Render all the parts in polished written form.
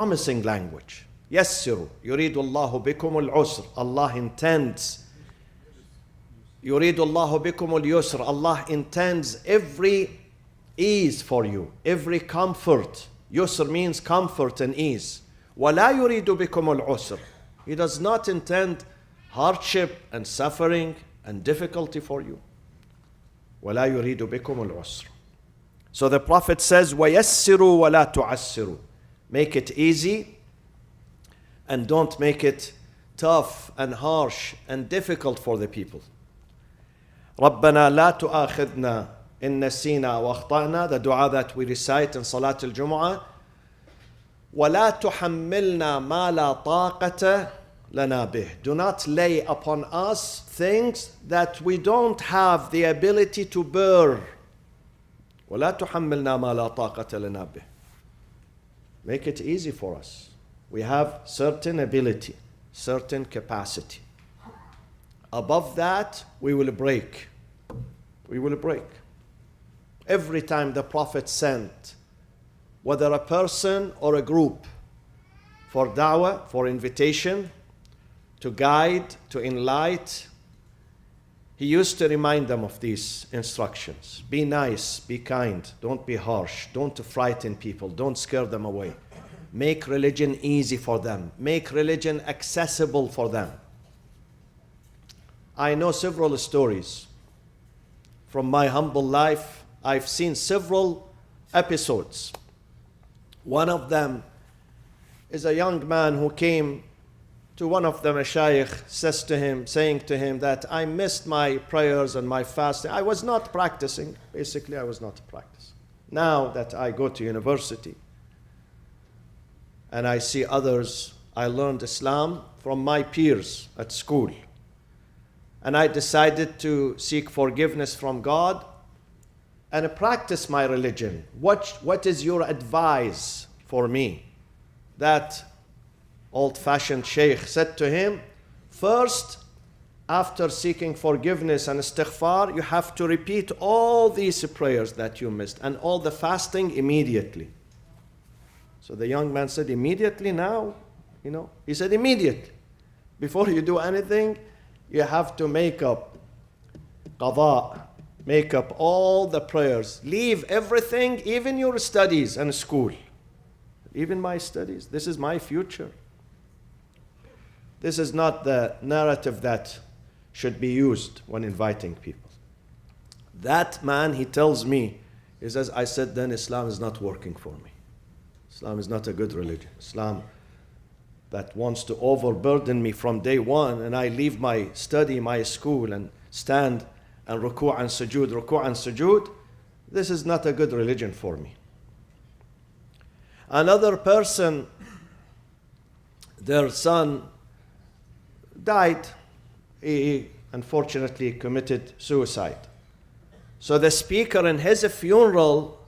promising language. يَسِّرُوا يُرِيدُ اللَّهُ بِكُمُ الْعُسْرَ. Allah intends. يُرِيدُ اللَّهُ بِكُمُ الْيُسْرَ. Allah intends every ease for you, every comfort. Yusr means comfort and ease. وَلَا يُرِيدُ بِكُمُ الْعُسْرَ. He does not intend hardship and suffering and difficulty for you. وَلَا يُرِيدُ بِكُمُ الْعُسْرَ. So the Prophet says, وَيَسِّرُوا وَلَا تُعَسِّرُوا. Make it easy and don't make it tough and harsh and difficult for the people. رَبَّنَا لَا تُؤَاخِذْنَا إِن نَسِينَا وَأَخْطَأْنَا, the dua that we recite in Salat al-Jumu'ah. وَلَا تُحَمِّلْنَا مَا لَا طَاقَةَ لَنَا بِهِ. Do not lay upon us things that we don't have the ability to bear. وَلَا تُحَمِّلْنَا مَا لَا طَاقَةَ لَنَا بِهِ. Make it easy for us. We have certain ability, certain capacity. Above that, we will break. We will break. Every time the Prophet sent, whether a person or a group, for da'wah, for invitation, to guide, to enlighten, he used to remind them of these instructions. Be nice, be kind, don't be harsh, don't frighten people, don't scare them away. Make religion easy for them. Make religion accessible for them. I know several stories. From my humble life, I've seen several episodes. One of them is a young man who came to one of the mashayikh, saying to him that I missed my prayers and my fasting. I was not practicing. Basically, I was not practicing. Now that I go to university and I see others, I learned Islam from my peers at school. And I decided to seek forgiveness from God and practice my religion. What is your advice for me? That old-fashioned sheikh said to him, first, after seeking forgiveness and istighfar, you have to repeat all these prayers that you missed and all the fasting immediately. So the young man said, immediately now? He said, immediately. Before you do anything, you have to make up qada, make up all the prayers. Leave everything, even your studies and school. Even my studies. This is my future. This is not the narrative that should be used when inviting people. That man, he tells me, he says, I said then Islam is not working for me. Islam is not a good religion. Islam that wants to overburden me from day one, and I leave my study, my school, and stand and ruku' and sujood. This is not a good religion for me. Another person, their son died. He unfortunately committed suicide. So the speaker in his funeral,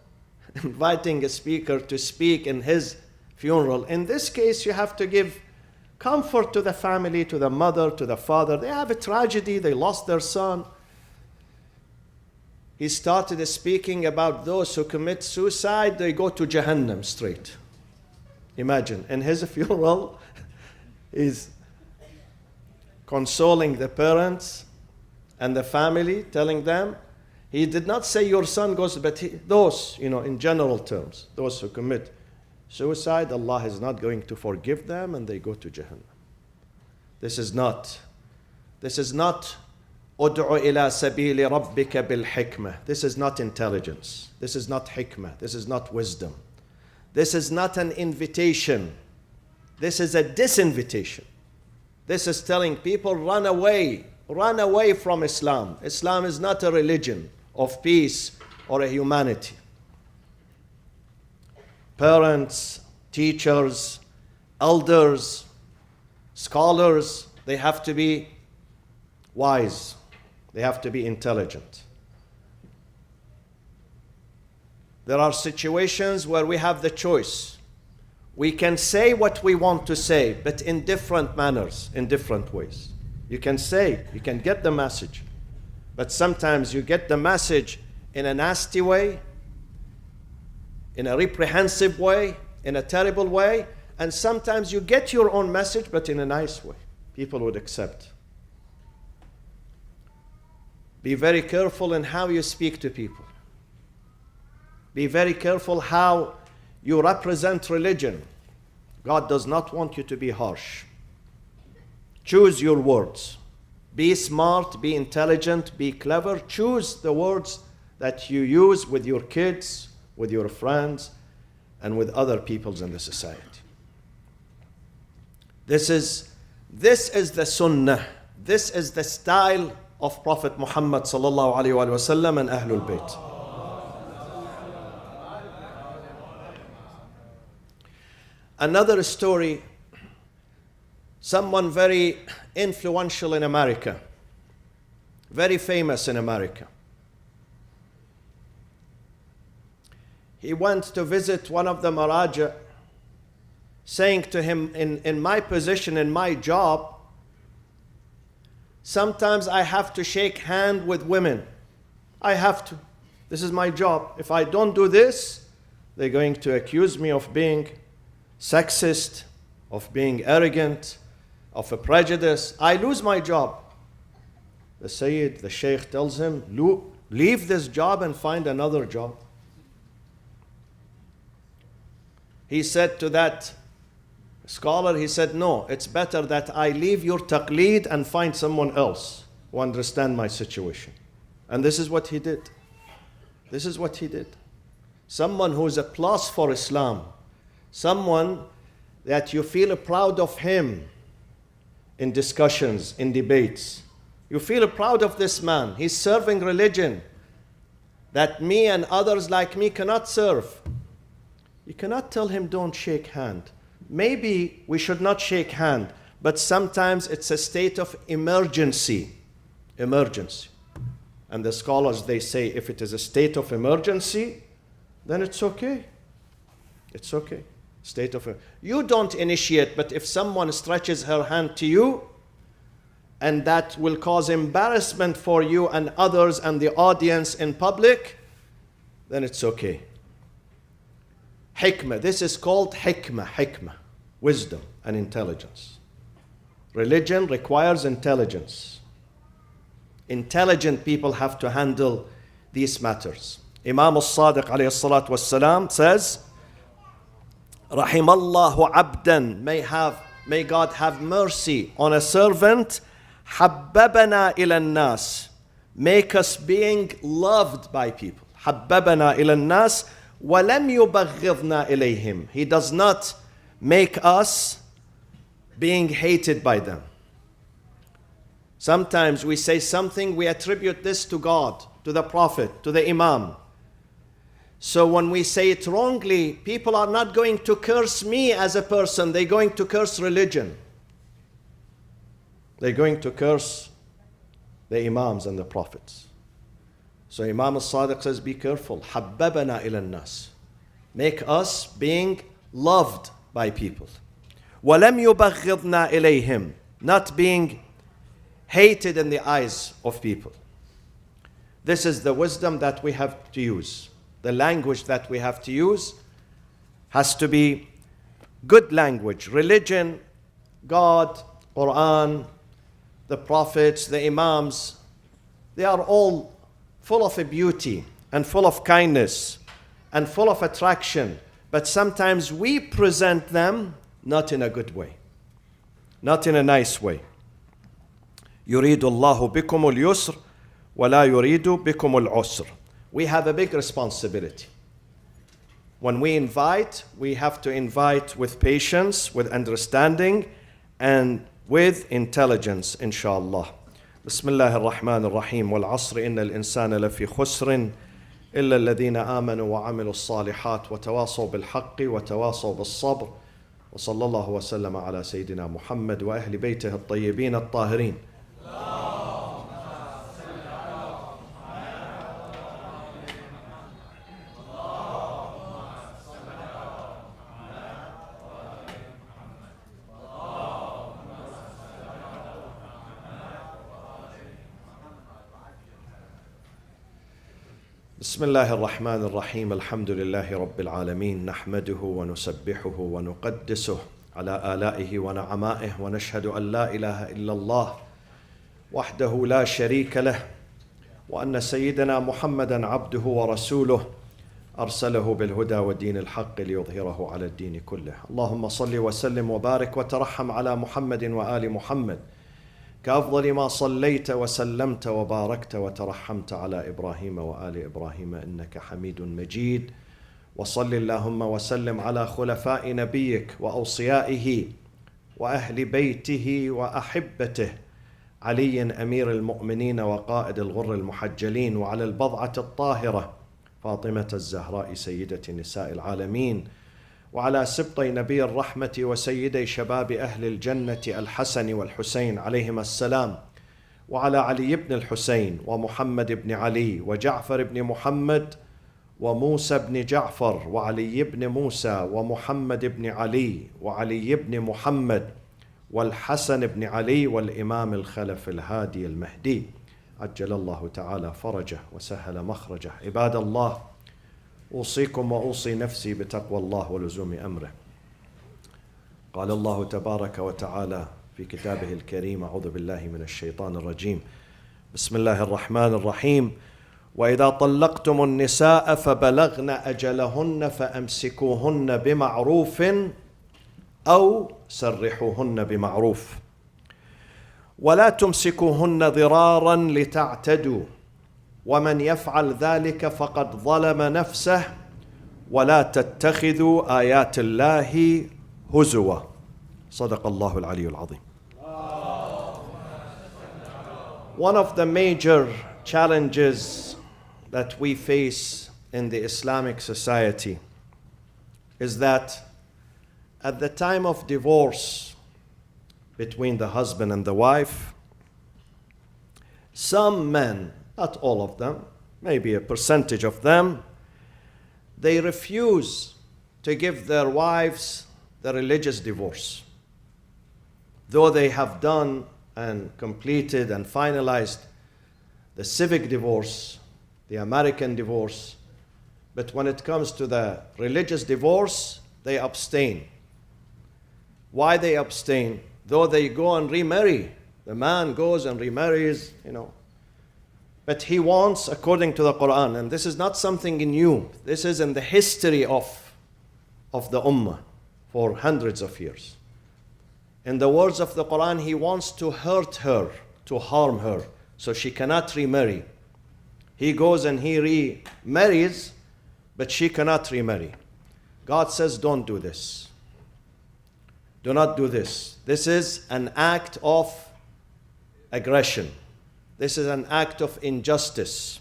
inviting a speaker to speak in his funeral. In this case, you have to give comfort to the family, to the mother, to the father. They have a tragedy. They lost their son. He started speaking about those who commit suicide. They go to Jahannam straight. Imagine, in his funeral, he's consoling the parents and the family, telling them, he did not say your son goes, but those, in general terms, those who commit suicide, Allah is not going to forgive them and they go to Jahannam. This is not ud'u ila sabili rabbika bil hikmah. This is not intelligence. This is not hikmah. This is not wisdom. This is not an invitation. This is a disinvitation. This is telling people, run away from Islam. Islam is not a religion of peace or a humanity. Parents, teachers, elders, scholars, they have to be wise. They have to be intelligent. There are situations where we have the choice. We can say what we want to say, but in different manners, in different ways. You can get the message, but sometimes you get the message in a nasty way, in a reprehensive way, in a terrible way, And sometimes you get your own message, but in a nice way. People would accept. Be very careful in how you speak to people. Be very careful how you represent religion. God does not want you to be harsh. Choose your words. Be smart, be intelligent, be clever. Choose the words that you use with your kids, with your friends, and with other peoples in the society. This is the sunnah. This is the style of Prophet Muhammad sallallahu alaihi wasallam and Ahlul Bayt. Another story, someone very influential in America, very famous in America. He went to visit one of the Maharaja, saying to him, in my position, in my job, sometimes I have to shake hand with women. I have to. This is my job. If I don't do this, they're going to accuse me of being sexist, of being arrogant, of a prejudice. I lose my job. The Sayyid, the Sheikh tells him, leave this job and find another job. He said to that scholar, he said, no, it's better that I leave your taqleed and find someone else who understands my situation. And this is what he did. This is what he did. Someone who is a plus for Islam, someone that you feel proud of him in discussions, in debates. You feel proud of this man. He's serving religion that me and others like me cannot serve. You cannot tell him don't shake hand. Maybe we should not shake hand, but sometimes it's a state of emergency. Emergency. And the scholars, they say if it is a state of emergency, then it's okay. It's okay. State of you don't initiate, but if someone stretches her hand to you, and that will cause embarrassment for you and others and the audience in public, then it's okay. Hikmah. This is called hikmah. Hikmah. Wisdom and intelligence. Religion requires intelligence. Intelligent people have to handle these matters. Imam al-Sadiq alayhi salatu wassalam says, Rahimallahu abdan, may God have mercy on a servant, habbabana ila nas, make us being loved by people. Habbabana ila nas, walam yubaghidna ilayhim. He does not make us being hated by them. Sometimes we say something, we attribute this to God, to the Prophet, to the Imam. So when we say it wrongly, people are not going to curse me as a person, they're going to curse religion. They're going to curse the Imams and the Prophets. So Imam al-Sadiq says, be careful. Habbabana ila nas. Make us being loved by people. وَلَمْ يُبَغِّضْنَا إِلَيْهِمْ. Not being hated in the eyes of people. This is the wisdom that we have to use. The language that we have to use has to be good language. Religion, God, Quran, the prophets, the imams, they are all full of a beauty and full of kindness and full of attraction. But sometimes we present them not in a good way, not in a nice way. يريد الله بكم اليسر ولا يريد بكم العسر. We have a big responsibility. When we invite, we have to invite with patience, with understanding, and with intelligence, inshallah. بسم الله الرحمن الرحيم والعصر إن الإنسان لفي خسر إلا الذين آمنوا وعملوا الصالحات وتواصوا بالحق وتواصوا بالصبر وصلى الله وسلم على سيدنا محمد وأهل بيته الطيبين الطاهرين. بسم الله الرحمن الرحيم الحمد لله رب العالمين نحمده ونسبحه ونقدسه على آلائه ونعمائه ونشهد أن لا إله إلا الله وحده لا شريك له وأن سيدنا محمدا عبده ورسوله أرسله بالهدى ودين الحق ليظهره على الدين كله. اللهم صل وسلم وبارك وترحم على محمد وآل محمد كأفضل ما صليت وسلمت وباركت وترحمت على إبراهيم وآل إبراهيم إنك حميد مجيد. وصل اللهم وسلم على خلفاء نبيك وأوصيائه وأهل بيته وأحبته علي أمير المؤمنين وقائد الغر المحجلين، وعلى البضعة الطاهرة فاطمة الزهراء سيدة نساء العالمين، وعلى سبطي نبي الرحمة وسيدي شباب أهل الجنة الحسن والحسين عليهما السلام، وعلى علي بن الحسين ومحمد بن علي وجعفر بن محمد وموسى بن جعفر وعلي بن موسى ومحمد بن علي وعلي بن محمد والحسن بن علي والإمام الخلف الهادي المهدي عجل الله تعالى فرجه وسهل مخرجه. عباد الله، أوصيكم وأوصي نفسي بتقوى الله ولزوم أمره. قال الله تبارك وتعالى في كتابه الكريم: أعوذ بالله من الشيطان الرجيم، بسم الله الرحمن الرحيم: وإذا طلقتم النساء فبلغن أجلهن فأمسكوهن بمعروف أو سرحوهن بمعروف ولا تمسكوهن ضرارا لتعتدوا ومن يفعل ذلك فقد ظلم نفسه ولا تتخذوا آيات الله هزوا. صدق الله العلي العظيم. One of the major challenges that we face in the Islamic society is that at the time of divorce between the husband and the wife, some men, not all of them, maybe a percentage of them, they refuse to give their wives the religious divorce. Though they have done and completed and finalized the civic divorce, the American divorce, but when it comes to the religious divorce, they abstain. Why they abstain? Though they go and remarry, the man goes and remarries, but he wants, according to the Quran, and this is not something new, this is in the history of the Ummah for hundreds of years. In the words of the Quran, he wants to hurt her, to harm her, so she cannot remarry. He goes and he remarries, but she cannot remarry. God says, don't do this. Do not do this. This is an act of aggression. This is an act of injustice.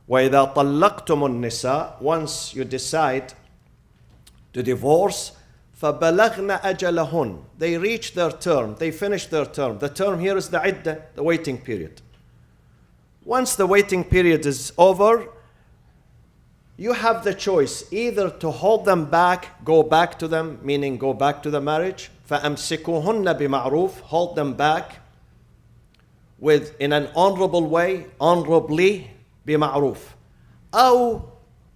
وَإِذَا طَلَّقْتُمُ النِّسَاء, once you decide to divorce, فَبَلَغْنَ أَجَلَهُنْ, they reach their term, they finish their term. The term here is the iddah, the waiting period. Once the waiting period is over, you have the choice either to hold them back, go back to them, meaning go back to the marriage, فَأَمْسِكُوهُنَّ بِمَعْرُوفٍ, hold them back in an honorable way, honorably, بِمَعْرُوفٍ.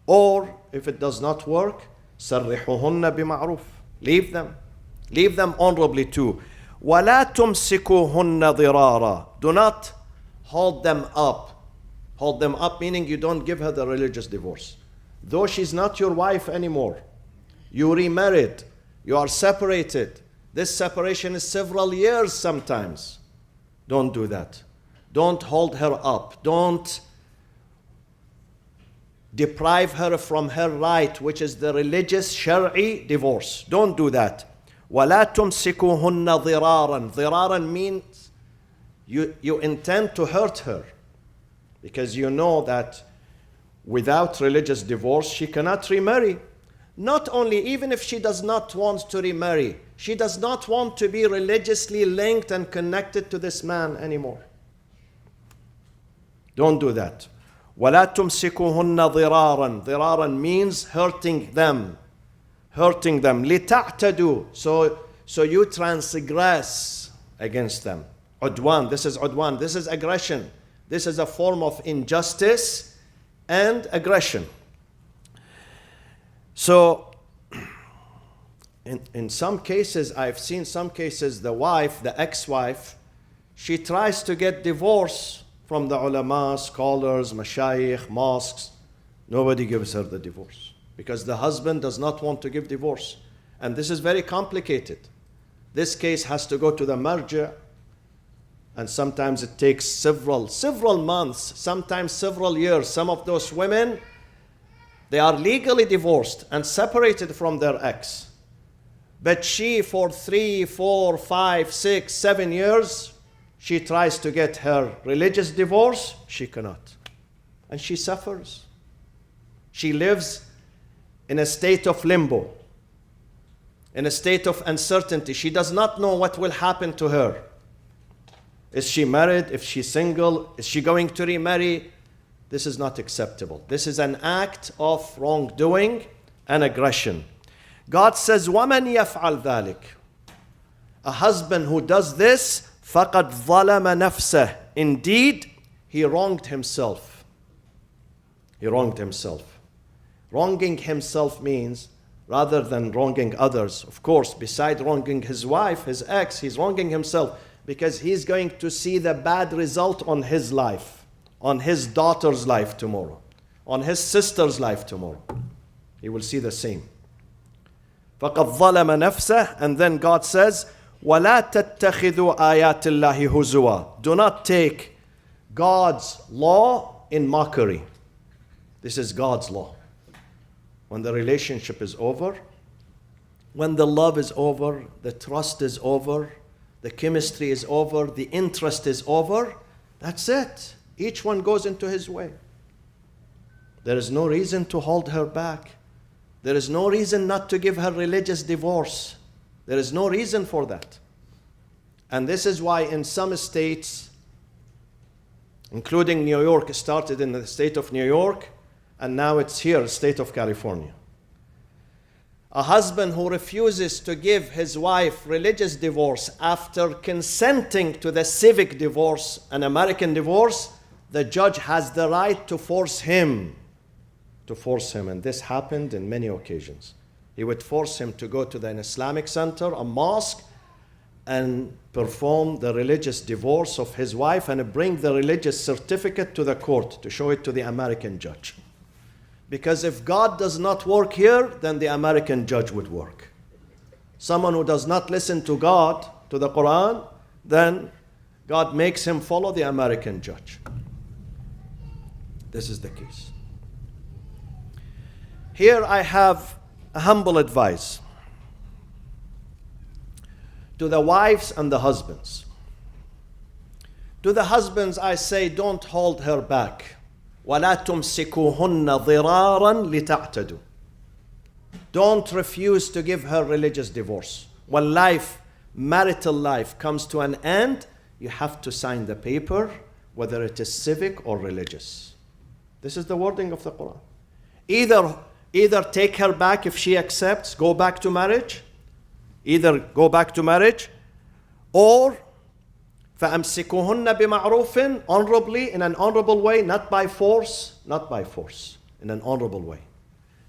Or if it does not work, سَرِّحُوهُنَّ بِمَعْرُوفٍ, leave them honorably too. وَلَا تُمْسِكُوهُنَّ ضِرَارًا, do not hold them up. Hold them up meaning you don't give her the religious divorce. Though she's not your wife anymore, you remarried, you are separated. This separation is several years sometimes. Don't do that. Don't hold her up. Don't deprive her from her right, which is the religious Shari'i divorce. Don't do that. وَلَا تُمْسِكُوهُنَّ ضِرَارًا. ضِرَارًا means you intend to hurt her, because you know that without religious divorce, she cannot remarry. Not only, even if she does not want to remarry, she does not want to be religiously linked and connected to this man anymore. Don't do that. وَلَا تُمْسِكُوهُنَّ ضِرَارًا. ضِرَارًا means hurting them. لِتَعْتَدُوا. So you transgress against them. Udwan, this is udwan, this is aggression. This is a form of injustice and aggression. So, in some cases, I've seen some cases, the wife, the ex-wife, she tries to get divorce from the ulama, scholars, mashayikh, mosques. Nobody gives her the divorce because the husband does not want to give divorce. And this is very complicated. This case has to go to the marja, and sometimes it takes several months, sometimes several years. Some of those women, they are legally divorced and separated from their ex. But she, for 3, 4, 5, 6, 7 years, she tries to get her religious divorce. She cannot. And she suffers. She lives in a state of limbo, in a state of uncertainty. She does not know what will happen to her. Is she married? If she's single? Is she going to remarry? This is not acceptable. This is an act of wrongdoing and aggression. God says, وَمَنْ يَفْعَلْ ذَلِكَ. A husband who does this, فَقَدْ ظَلَمَ نَفْسَهُ. Indeed, he wronged himself. He wronged himself. Wronging himself means, rather than wronging others, of course, beside wronging his wife, his ex, he's wronging himself because he's going to see the bad result on his life, on his daughter's life tomorrow, on his sister's life tomorrow. He will see the same. فَقَدْ ظَلَمَ نَفْسَهُ. And then God says, وَلَا تَتَّخِذُوا آيَاتِ اللَّهِ هُزُوًا. Do not take God's law in mockery. This is God's law. When the relationship is over, when the love is over, the trust is over, the chemistry is over, the interest is over, that's it. Each one goes into his way. There is no reason to hold her back. There is no reason not to give her religious divorce. There is no reason for that. And this is why in some states, including New York, it started in the state of New York, and now it's here, state of California. A husband who refuses to give his wife religious divorce after consenting to the civic divorce, an American divorce, the judge has the right to force him. And this happened in many occasions. He would force him to go to an Islamic center, a mosque, and perform the religious divorce of his wife and bring the religious certificate to the court to show it to the American judge. Because if God does not work here, then the American judge would work. Someone who does not listen to God, to the Quran, then God makes him follow the American judge. This is the case. Here I have a humble advice to the wives and the husbands. To the husbands I say, don't hold her back. وَلَا تُمْسِكُوهُنَّ ضِرَارًا لِتَعْتَدُوا. Don't refuse to give her religious divorce. When marital life comes to an end, you have to sign the paper, whether it is civic or religious. This is the wording of the Quran. Either take her back if she accepts, go back to marriage, or فَأَمْسِكُوهُنَّ بِمَعْرُوفٍ, honorably, in an honorable way, not by force, in an honorable way.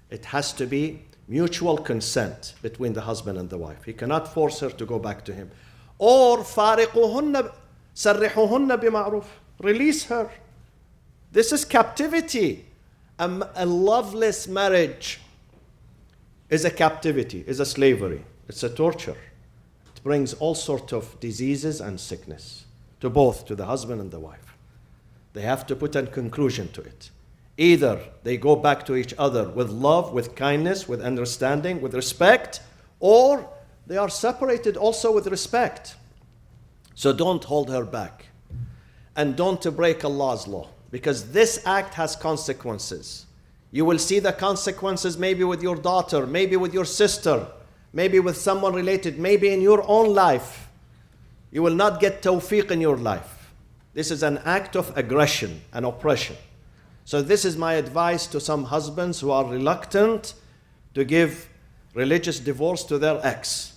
It has to be mutual consent between the husband and the wife. He cannot force her to go back to him. Or فَارِقُوهُنَّ سَرِّحُوهُنَّ بِمَعْرُوفٍ, release her. This is captivity. A loveless marriage is a captivity, is a slavery. It's a torture. It brings all sorts of diseases and sickness to both, to the husband and the wife. They have to put a conclusion to it. Either they go back to each other with love, with kindness, with understanding, with respect, or they are separated also with respect. So don't hold her back. And don't break Allah's law, because this act has consequences. You will see the consequences maybe with your daughter, maybe with your sister, maybe with someone related, maybe in your own life. You will not get tawfiq in your life. This is an act of aggression and oppression. So this is my advice to some husbands who are reluctant to give religious divorce to their ex.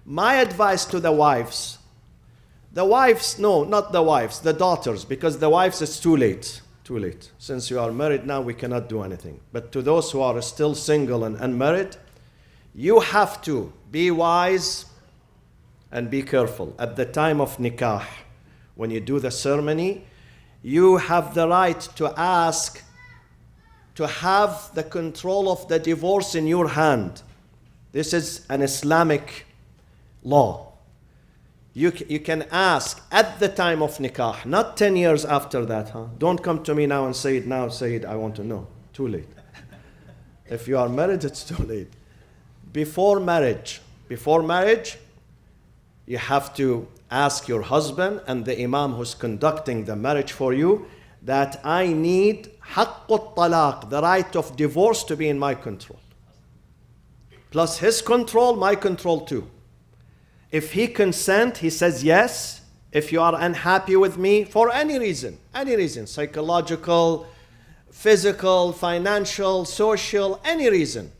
My advice to the wives, no, not the wives, the daughters, because the wives it's too late Too late. Since you are married now, we cannot do anything. But to those who are still single and unmarried, you have to be wise and be careful. At the time of nikah, when you do the ceremony, you have the right to ask to have the control of the divorce in your hand. This is an Islamic law. You can ask at the time of nikah, not 10 years after that. Don't come to me now and say it now, say it, I want to know. Too late. If you are married, it's too late. Before marriage, you have to ask your husband and the imam who's conducting the marriage for you that I need haqqut talaq, the right of divorce, to be in my control. Plus his control, my control too. If he consent, he says yes. If you are unhappy with me for any reason, psychological, physical, financial, social, any reason,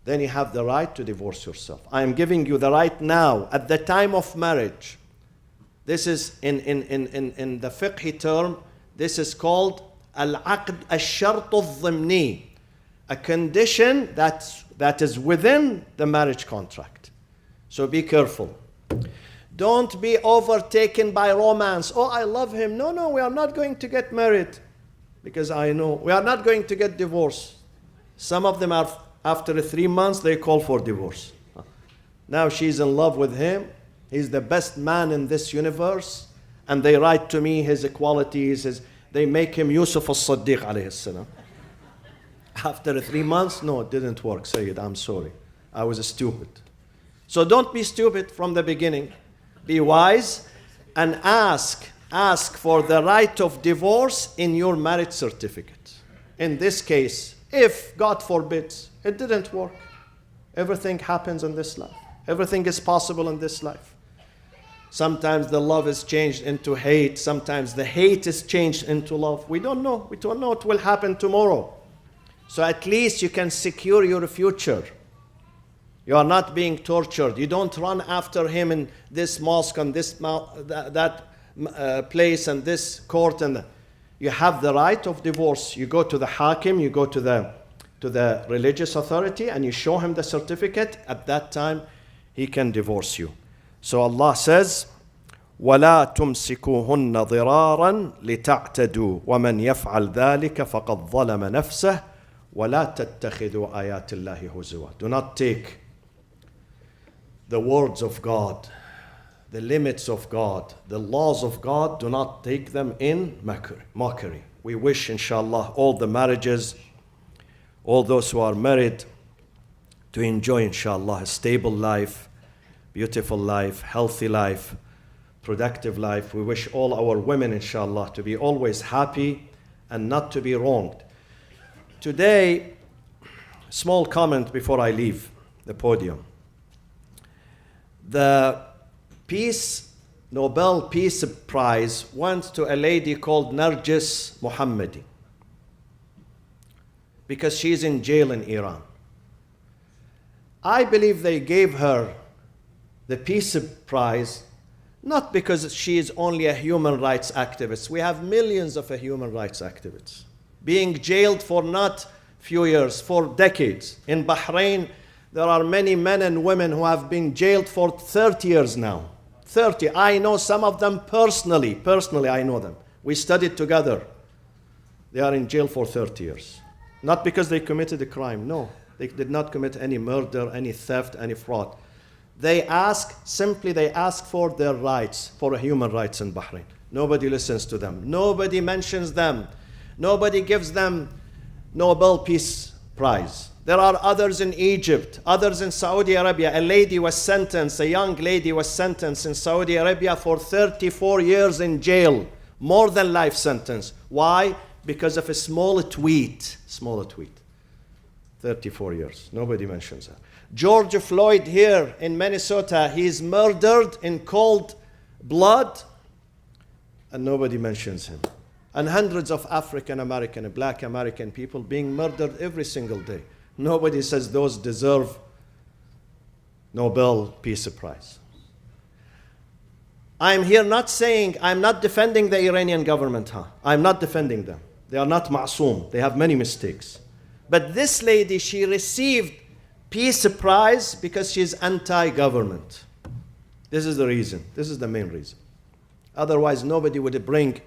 then you have the right to divorce yourself. I am giving you the right now, at the time of marriage. This is in the fiqh term, this is called al-aqd al-shart al-dhimni, a condition that is within the marriage contract. So be careful. Don't be overtaken by romance. Oh, I love him. No, we are not going to get married because I know. We are not going to get divorced. Some of them are, after 3 months, they call for divorce. Now she's in love with him. He's the best man in this universe. And they write to me his qualities. They make him Yusuf al-Siddiq alayhi salam. After 3 months, no, it didn't work. Sayyid, I'm sorry. I was stupid. So don't be stupid from the beginning. Be wise and ask for the right of divorce in your marriage certificate. In this case, if, God forbids, it didn't work. Everything happens in this life. Everything is possible in this life. Sometimes the love is changed into hate. Sometimes the hate is changed into love. We don't know. We don't know what will happen tomorrow. So at least you can secure your future. You are not being tortured. You don't run after him in this mosque and that place and this court. And you have the right of divorce. You go to the hakim, you go to the religious authority, and you show him the certificate. At that time, he can divorce you. So Allah says, وَلَا تُمْسِكُوهُنَّ ضِرَارًا لِتَعْتَدُوا وَمَنْ يَفْعَلْ ذَلِكَ فَقَدْ ظَلَمَ نَفْسَهُ وَلَا تَتَّخِذُوا آيَاتِ اللَّهِ هُزُوًا. Do not take the words of God, the limits of God, the laws of God, do not take them in mockery. We wish, inshallah, all the marriages, all those who are married, to enjoy, inshallah, a stable life, beautiful life, healthy life, productive life. We wish all our women, inshallah, to be always happy and not to be wronged. Today, small comment before I leave the podium. The Nobel Peace Prize went to a lady called Nargis Mohammadi because she's in jail in Iran. I believe they gave her the Peace Prize not because she is only a human rights activist. We have millions of human rights activists being jailed for not few years, for decades. In Bahrain, there are many men and women who have been jailed for 30 years now. 30. I know some of them personally. Personally, I know them. We studied together. They are in jail for 30 years. Not because they committed a crime. No, they did not commit any murder, any theft, any fraud. They ask for their rights, for human rights in Bahrain. Nobody listens to them. Nobody mentions them. Nobody gives them Nobel Peace Prize. There are others in Egypt, others in Saudi Arabia. A young lady was sentenced in Saudi Arabia for 34 years in jail, more than life sentence. Why? Because of a small tweet. 34 years. Nobody mentions that. George Floyd here in Minnesota, he's murdered in cold blood, and nobody mentions him. And hundreds of African American and Black American people being murdered every single day. Nobody says those deserve Nobel Peace Prize. I'm here not saying, I'm not defending the Iranian government. I'm not defending them. They are not ma'soom. They have many mistakes. But this lady, she received Peace Prize because she is anti-government. This is the reason. This is the main reason. Otherwise, nobody would bring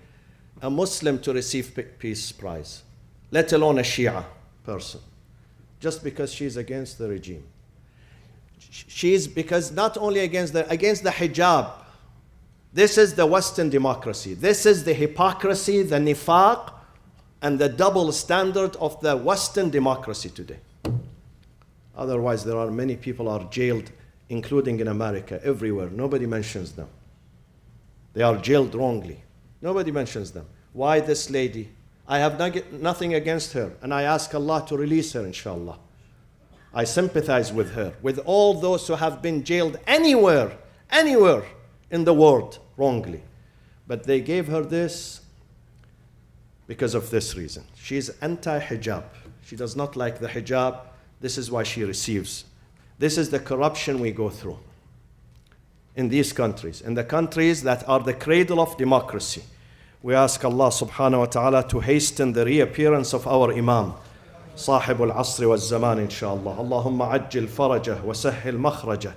a Muslim to receive Peace Prize, let alone a Shia person, just because she's against the regime. She's because not only against the hijab. This is the Western democracy. This is the hypocrisy, the nifaq, and the double standard of the Western democracy today. Otherwise, there are many people are jailed, including in America, everywhere. Nobody mentions them. They are jailed wrongly. Nobody mentions them. Why this lady? I have nothing against her, and I ask Allah to release her, inshallah. I sympathize with her, with all those who have been jailed anywhere in the world wrongly. But they gave her this because of this reason. She is anti-hijab. She does not like the hijab. This is why she receives. This is the corruption we go through in these countries, in the countries that are the cradle of democracy. We ask Allah subhanahu wa ta'ala to hasten the reappearance of our Imam, صاحب العصر والزمان إن شاء الله. اللهم عجل فرجه وسهل مخرجه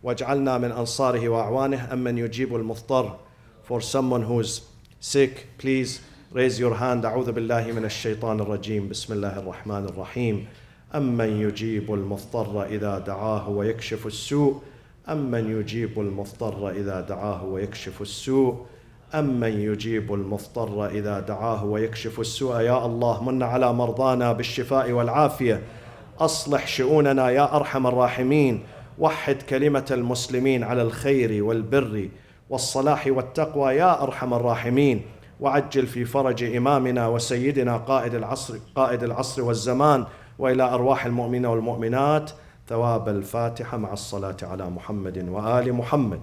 واجعلنا من أنصاره وأعوانه أمن يجيب المضطر. For someone who is sick, please raise your hand. أعوذ بالله من الشيطان الرجيم. بسم الله الرحمن الرحيم. أمن يجيب المضطر إذا دعاه ويكشف السوء. أمن يجيب المضطر إذا دعاه ويكشف السوء. أمن يجيب المضطر إذا دعاه ويكشف السوء. يا الله من على مرضانا بالشفاء والعافية. أصلح شؤوننا يا أرحم الراحمين. وحد كلمة المسلمين على الخير والبر والصلاح والتقوى يا أرحم الراحمين. وعجل في فرج إمامنا وسيدنا قائد العصر والزمان. وإلى أرواح المؤمنين والمؤمنات ثواب الفاتحة مع الصلاة على محمد وآل محمد.